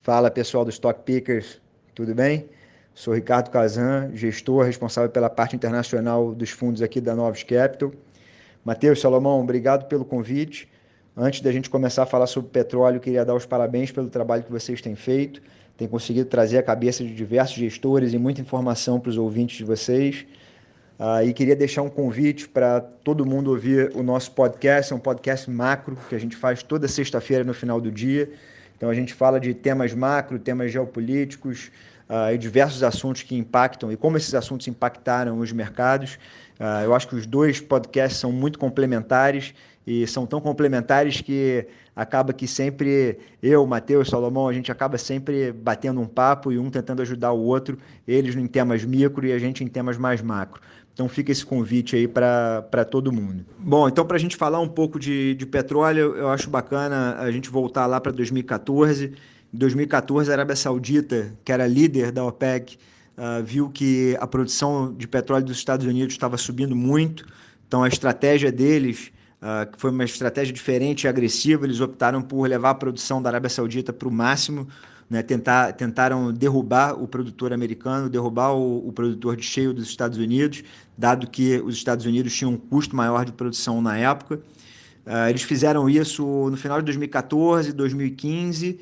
Fala pessoal do Stock Pickers, tudo bem? Sou Ricardo Kazan, gestor responsável pela parte internacional dos fundos aqui da Novos Capital. Matheus, Salomão, obrigado pelo convite. Antes da gente começar a falar sobre petróleo, queria dar os parabéns pelo trabalho que vocês têm feito. Tem conseguido trazer a cabeça de diversos gestores e muita informação para os ouvintes de vocês. E queria deixar um convite para todo mundo ouvir o nosso podcast, é um podcast macro que a gente faz toda sexta-feira no final do dia. Então a gente fala de temas macro, temas geopolíticos e diversos assuntos que impactam e como esses assuntos impactaram os mercados. Eu acho que os dois podcasts são muito complementares e são tão complementares que acaba que sempre eu, Matheus, Salomão, a gente acaba sempre batendo um papo e um tentando ajudar o outro, eles em temas micro e a gente em temas mais macro. Então fica esse convite aí para todo mundo. Bom, então para a gente falar um pouco de petróleo, eu acho bacana a gente voltar lá para 2014. Em 2014, a Arábia Saudita, que era líder da OPEC, viu que a produção de petróleo dos Estados Unidos estava subindo muito. Então a estratégia deles, que foi uma estratégia diferente e agressiva, eles optaram por levar a produção da Arábia Saudita para o máximo, né, tentaram derrubar o produtor americano, derrubar o produtor de shale dos Estados Unidos, dado que os Estados Unidos tinham um custo maior de produção na época. Eles fizeram isso no final de 2014, 2015,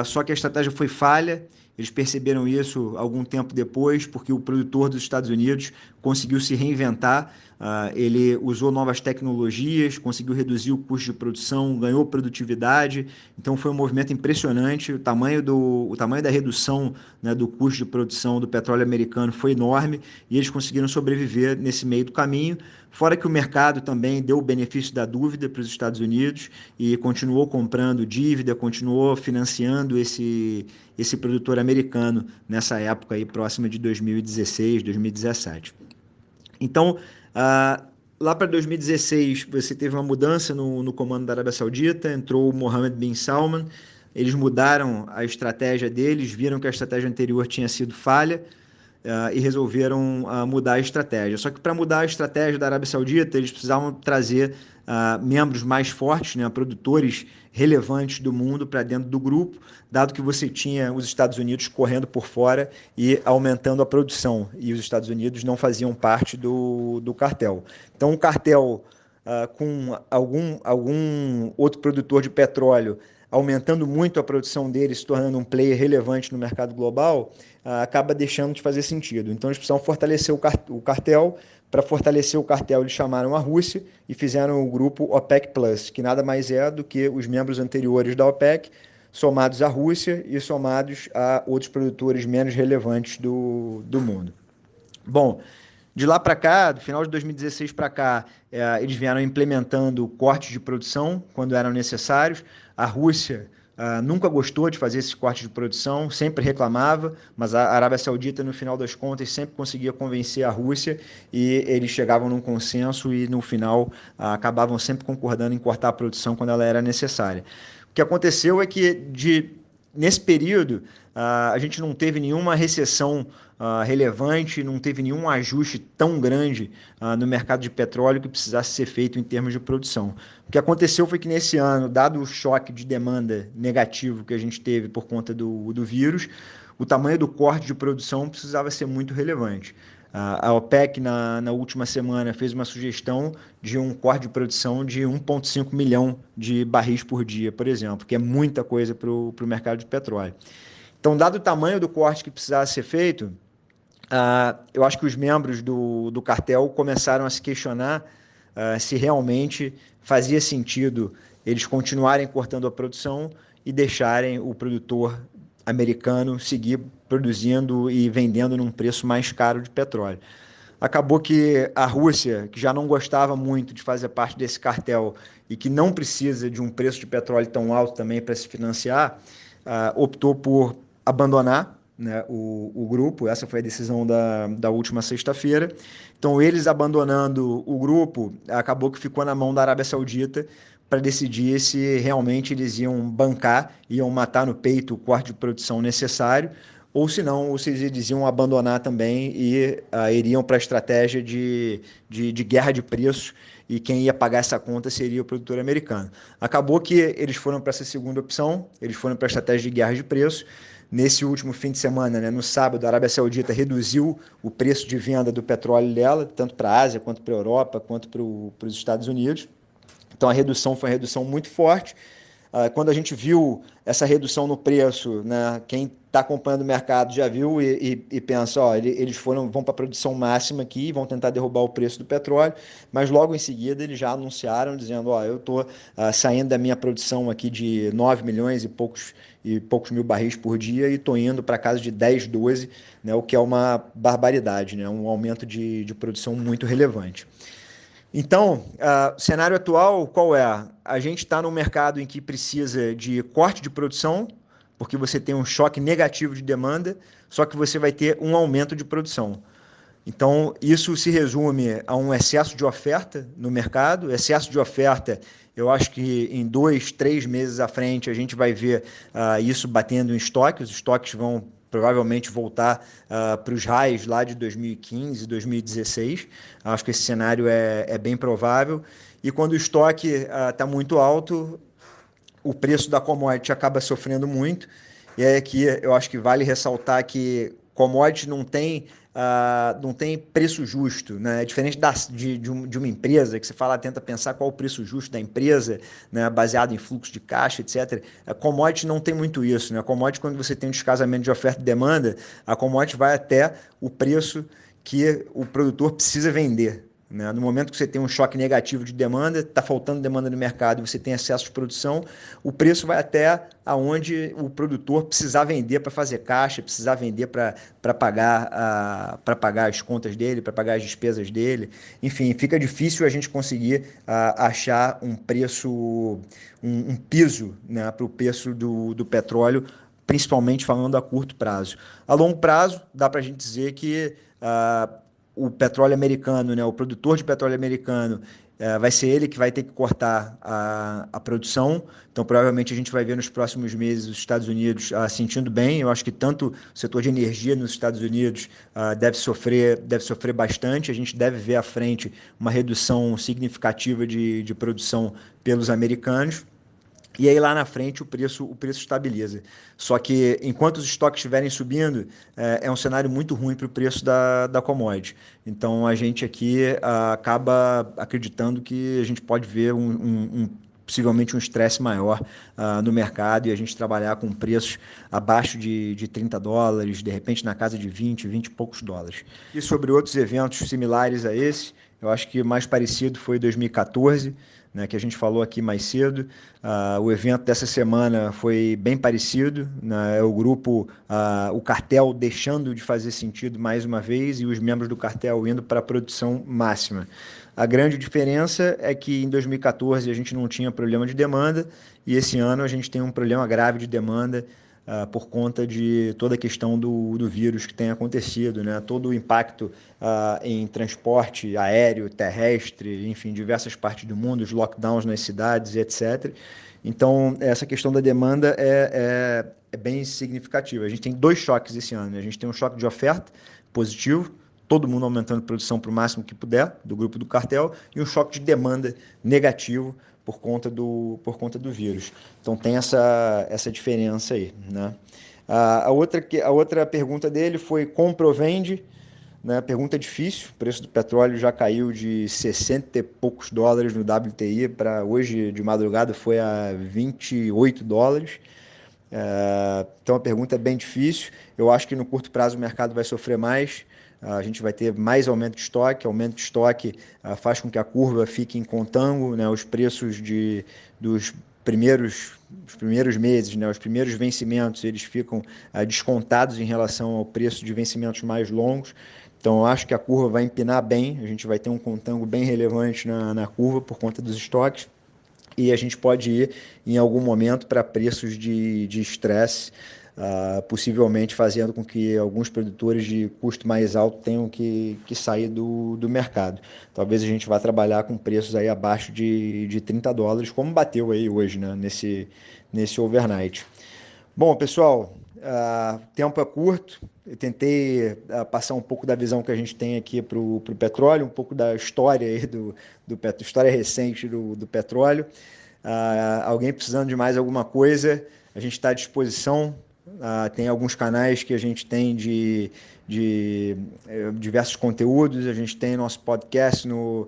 só que a estratégia foi falha. Eles perceberam isso algum tempo depois, porque o produtor dos Estados Unidos conseguiu se reinventar, ele usou novas tecnologias, conseguiu reduzir o custo de produção, ganhou produtividade. Então foi um movimento impressionante. O tamanho da redução, né, do custo de produção do petróleo americano foi enorme e eles conseguiram sobreviver nesse meio do caminho. Fora que o mercado também deu o benefício da dúvida para os Estados Unidos e continuou comprando dívida, continuou financiando esse produtor americano nessa época aí próxima de 2016, 2017. Então, lá para 2016, você teve uma mudança no comando da Arábia Saudita, entrou o Mohammed bin Salman, eles mudaram a estratégia deles, viram que a estratégia anterior tinha sido falha, e resolveram mudar a estratégia. Só que para mudar a estratégia da Arábia Saudita, eles precisavam trazer membros mais fortes, né, produtores relevantes do mundo para dentro do grupo, dado que você tinha os Estados Unidos correndo por fora e aumentando a produção, e os Estados Unidos não faziam parte do cartel. Então, o cartel, com algum outro produtor de petróleo aumentando muito a produção dele, se tornando um player relevante no mercado global, acaba deixando de fazer sentido. Então eles precisam fortalecer o cartel. Para fortalecer o cartel, eles chamaram a Rússia e fizeram o grupo OPEC+, que nada mais é do que os membros anteriores da OPEC, somados à Rússia e somados a outros produtores menos relevantes do mundo. Bom, de lá para cá, do final de 2016 para cá, eles vieram implementando cortes de produção quando eram necessários. A Rússia nunca gostou de fazer esses cortes de produção, sempre reclamava, mas a Arábia Saudita, no final das contas, sempre conseguia convencer a Rússia e eles chegavam num consenso e, no final, acabavam sempre concordando em cortar a produção quando ela era necessária. O que aconteceu é que, nesse período, a gente não teve nenhuma recessão relevante, não teve nenhum ajuste tão grande no mercado de petróleo que precisasse ser feito em termos de produção. O que aconteceu foi que nesse ano, dado o choque de demanda negativo que a gente teve por conta do vírus, o tamanho do corte de produção precisava ser muito relevante. A OPEC, na última semana, fez uma sugestão de um corte de produção de 1,5 milhão de barris por dia, por exemplo, que é muita coisa para o mercado de petróleo. Então, dado o tamanho do corte que precisava ser feito, eu acho que os membros do cartel começaram a se questionar se realmente fazia sentido eles continuarem cortando a produção e deixarem o produtor americano seguir produzindo e vendendo num preço mais caro de petróleo. Acabou que a Rússia, que já não gostava muito de fazer parte desse cartel e que não precisa de um preço de petróleo tão alto também para se financiar, optou por abandonar, né, o grupo. Essa foi a decisão da última sexta-feira. Então, eles abandonando o grupo, acabou que ficou na mão da Arábia Saudita para decidir se realmente eles iam bancar, iam matar no peito o corte de produção necessário, ou se não, eles iam abandonar também e iriam para a estratégia de guerra de preços, e quem ia pagar essa conta seria o produtor americano. Acabou que eles foram para essa segunda opção, eles foram para a estratégia de guerra de preços. Nesse último fim de semana, né, no sábado, a Arábia Saudita reduziu o preço de venda do petróleo dela, tanto para a Ásia, quanto para a Europa, quanto para os Estados Unidos. Então a redução foi uma redução muito forte. Quando a gente viu essa redução no preço, né, quem está acompanhando o mercado já viu e pensa, ó, eles vão para a produção máxima aqui, vão tentar derrubar o preço do petróleo, mas logo em seguida eles já anunciaram, dizendo, ó, eu estou saindo da minha produção aqui de 9 milhões e poucos mil barris por dia e estou indo para casa de 10, 12, né, o que é uma barbaridade, né, um aumento de produção muito relevante. Então, o cenário atual qual é? A gente está num mercado em que precisa de corte de produção, porque você tem um choque negativo de demanda, só que você vai ter um aumento de produção. Então, isso se resume a um excesso de oferta no mercado. Excesso de oferta, eu acho que em 2, 3 meses à frente a gente vai ver isso batendo em estoque. Os estoques vão provavelmente voltar para os highs lá de 2015, 2016. Acho que esse cenário é bem provável. E quando o estoque está muito alto, o preço da commodity acaba sofrendo muito. E é aqui eu acho que vale ressaltar que commodity não tem preço justo, né? É diferente de uma empresa que você fala, tenta pensar qual o preço justo da empresa, né? Baseado em fluxo de caixa, etc. A commodity não tem muito isso, né? A commodity, quando você tem um descasamento de oferta e demanda, a commodity vai até o preço que o produtor precisa vender. No momento que você tem um choque negativo de demanda, está faltando demanda no mercado e você tem excesso de produção, o preço vai até aonde o produtor precisar vender para fazer caixa, precisar vender para pagar as contas dele, para pagar as despesas dele. Enfim, fica difícil a gente conseguir achar um preço, um piso, né, para o preço do petróleo, principalmente falando a curto prazo. A longo prazo, dá para a gente dizer que o petróleo americano, né, o produtor de petróleo americano, vai ser ele que vai ter que cortar a produção. Então, provavelmente, a gente vai ver nos próximos meses os Estados Unidos sentindo bem. Eu acho que tanto o setor de energia nos Estados Unidos deve sofrer bastante. A gente deve ver à frente uma redução significativa de produção pelos americanos. E aí lá na frente o preço estabiliza. Só que enquanto os estoques estiverem subindo, é um cenário muito ruim para o preço da commodity. Então a gente aqui acaba acreditando que a gente pode ver possivelmente um estresse maior no mercado e a gente trabalhar com preços abaixo de $30, de repente na casa de 20 e poucos dólares. E sobre outros eventos similares a esse, eu acho que o mais parecido foi 2014, né, que a gente falou aqui mais cedo. O evento dessa semana foi bem parecido, né, o grupo, o cartel deixando de fazer sentido mais uma vez e os membros do cartel indo para a produção máxima. A grande diferença é que em 2014 a gente não tinha problema de demanda e esse ano a gente tem um problema grave de demanda por conta de toda a questão do vírus que tem acontecido, né? Todo o impacto em transporte aéreo, terrestre, enfim, diversas partes do mundo, os lockdowns nas cidades, etc. Então, essa questão da demanda é bem significativa. A gente tem 2 choques esse ano, né? A gente tem um choque de oferta positivo, todo mundo aumentando a produção para o máximo que puder, do grupo do cartel, e um choque de demanda negativo por conta do vírus. Então tem essa diferença aí, né? A outra pergunta dele foi: compra ou vende? Né? Pergunta difícil, o preço do petróleo já caiu de 60 e poucos dólares no WTI para hoje de madrugada foi a 28 dólares. Então a pergunta é bem difícil. Eu acho que no curto prazo o mercado vai sofrer mais. A gente vai ter mais aumento de estoque faz com que a curva fique em contango, né? Os preços dos primeiros meses, né? Os primeiros vencimentos, eles ficam descontados em relação ao preço de vencimentos mais longos. Então, eu acho que a curva vai empinar bem, a gente vai ter um contango bem relevante na curva por conta dos estoques. E a gente pode ir em algum momento para preços de estresse, possivelmente fazendo com que alguns produtores de custo mais alto tenham que sair do mercado. Talvez a gente vá trabalhar com preços aí abaixo de 30 dólares, como bateu aí hoje, né, nesse overnight. Bom, pessoal, O tempo é curto. Eu tentei passar um pouco da visão que a gente tem aqui para o petróleo, um pouco da história aí do história recente do petróleo. Alguém precisando de mais alguma coisa, a gente está à disposição. Tem alguns canais que a gente tem de diversos conteúdos. A gente tem nosso podcast no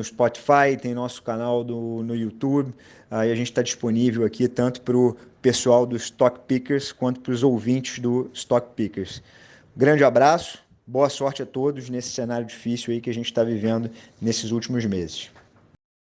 Spotify, tem nosso canal no YouTube. E a gente está disponível aqui tanto para o pessoal do Stock Pickers quanto para os ouvintes do Stock Pickers. Grande abraço, boa sorte a todos nesse cenário difícil aí que a gente está vivendo nesses últimos meses.